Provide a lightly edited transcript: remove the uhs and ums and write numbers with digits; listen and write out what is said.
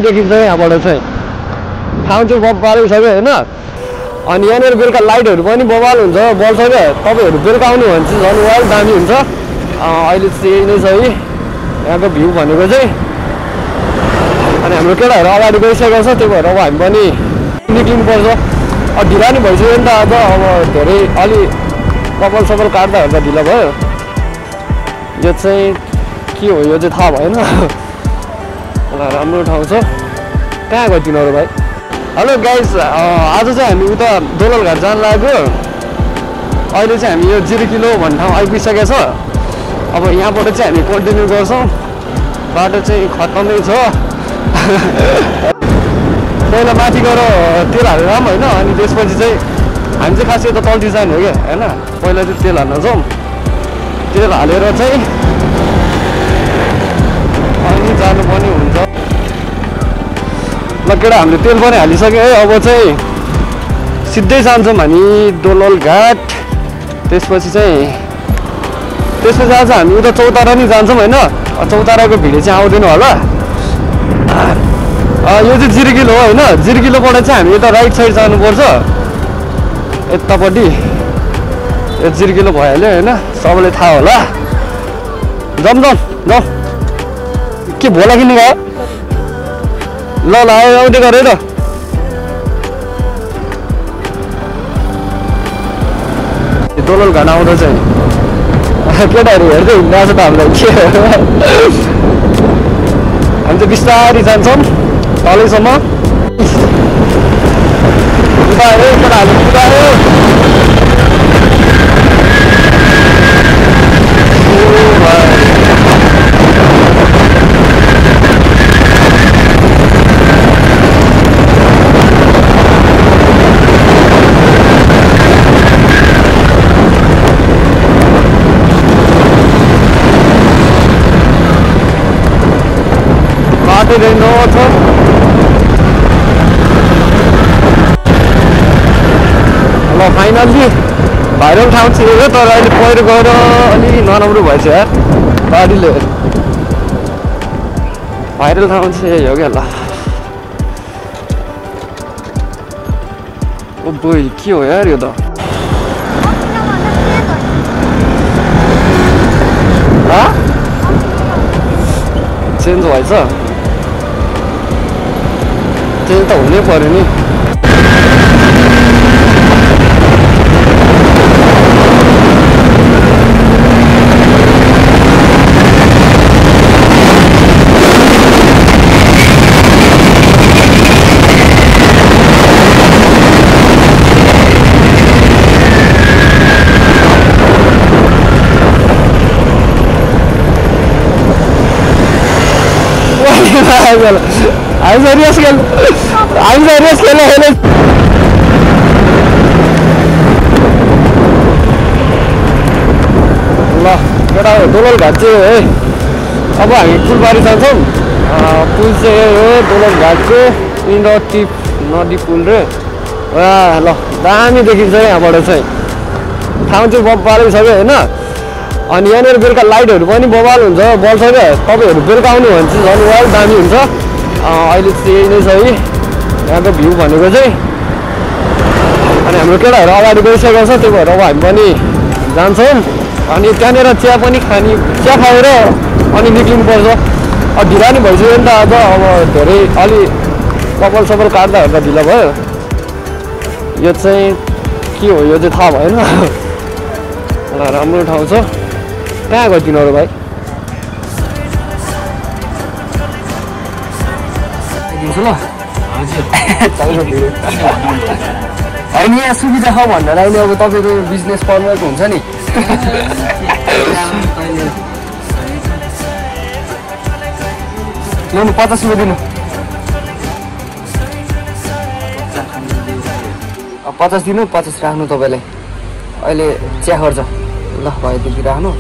देखिन्छ यहाँबाट चाहिँ ठाउँ चाहिँ पारिसक्यो होइन। अनि यहाँनिर बेलुका लाइटहरू पनि बवाल हुन्छ, बल्छ क्या। तपाईँहरू बेलुका आउनु भने चाहिँ झन् वाल दामी हुन्छ। अहिले चाहिँ यही नै छ है यहाँको भ्यू भनेको चाहिँ। अनि हाम्रो केटाहरू अगाडि गइसकेको छ, त्यही भएर अब हामी पनि निक्लिनु पर्छ। अब ढिला नि भइसक्यो नि त आज, अब धेरै अलि कपाल सपाल काट्दा हेर्दा ढिला भयो। यो चाहिँ के हो यो चाहिँ थाहा भएन। राम्रो ठाउँ छ। कहाँ गयो तिनीहरू भाइ? हेलो गाइस, आज चाहिँ हामी उता दोललघाट जान लाग्यो। अहिले चाहिँ हामी यो 0 किलो भन्ने ठाउँ आइपुगिसकेको छ। अब यहाँबाट चाहिँ हामी कन्टिन्यू गर्छौँ। बाटो चाहिँ खत्तमै छ। पहिला माथि गएर तेल हालेर आऊँ होइन। अनि त्यसपछि चाहिँ हामी चाहिँ खास यता तल डिजाइन हो क्या होइन। पहिला चाहिँ तेल हाल्न जाउँ, तेल हालेर चाहिँ अनि जानुपर्ने हुन्छ। ल केटा हामीले तेल पनि हालिसक्यो है। अब चाहिँ सिधै जान्छौँ हामी दोललघाट। त्यसपछि आज हामी उता चौतारा नि जान्छौँ होइन। चौताराको भिडियो चाहिँ आउँदैन होला। यो चाहिँ 0 किलो हो होइन। 0 किलोबाट चाहिँ हामी यता राइट साइड जानुपर्छ यतापट्टि। यो 0 किलो भइहाल्यो होइन, सबैलाई थाहा होला। जाउँ के भोला किन्नु गयो? ल आउँदै गर है त। दोललघाट आउँदा चाहिँ केटाहरू हेर्दै हिँड्दैछ त हामीलाई के। हामी चाहिँ बिस्तारै जान्छौँ तलैसम्म। कुदायो केटाहरू कुदायो। ल फाइनल्ली भाइरल ठाउँ छिरेको, तर अहिले पहिरो गएर अलि नराम्रो भएछ यार गाडीले। भाइरल ठाउँ चाहिँ यही हो क्या। ल ओ बोइ के हो यार यो त? चेन्ज भएछ? चेन्ज त हुनै पर्यो नि। I'm serious खेल ल केटा दोललघाट चाहिँ है। अब हामी फुलबारी जान्छौँ। पुल चाहिँ हो दोललघाटको नदी पुल रे। ल दामी देखिन्छ यहाँबाट चाहिँ। ठाउँ चाहिँ पारिसक्यो होइन। अनि यहाँनिर बेलुका लाइटहरू पनि बवाल हुन्छ, बल्छ क्या। तपाईँहरू बेलुका आउनु भने चाहिँ झन् वाल दामी हुन्छ। अहिले चाहिँ यही नै छ है यहाँको भ्यू भनेको चाहिँ। अनि हाम्रो केटाहरू अगाडि गइसकेको छ, त्यही भएर अब हामी पनि जान्छौँ। अनि त्यहाँनिर चिया पनि चिया खाएर अनि निक्लिनु पर्छ। अब ढिला नि भइसक्यो नि त आज, अब धेरै अलि कपाल सपाल काट्दा हेर्दा ढिला भयो। यो चाहिँ के हो यो चाहिँ थाहा भएन। राम्रो ठाउँ छ। कहाँ गयो तिनीहरू भाइ? ल होइन यहाँ सुविधा छ भनेर अहिले अब तपाईँको बिजनेस पर्नेको हुन्छ नि। ल्याउनु 50 रुपियाँ दिनु। 50 दिनु, 50 राख्नु तपाईँलाई। अहिले चिया खर्च ल भयो त्यति राख्नु।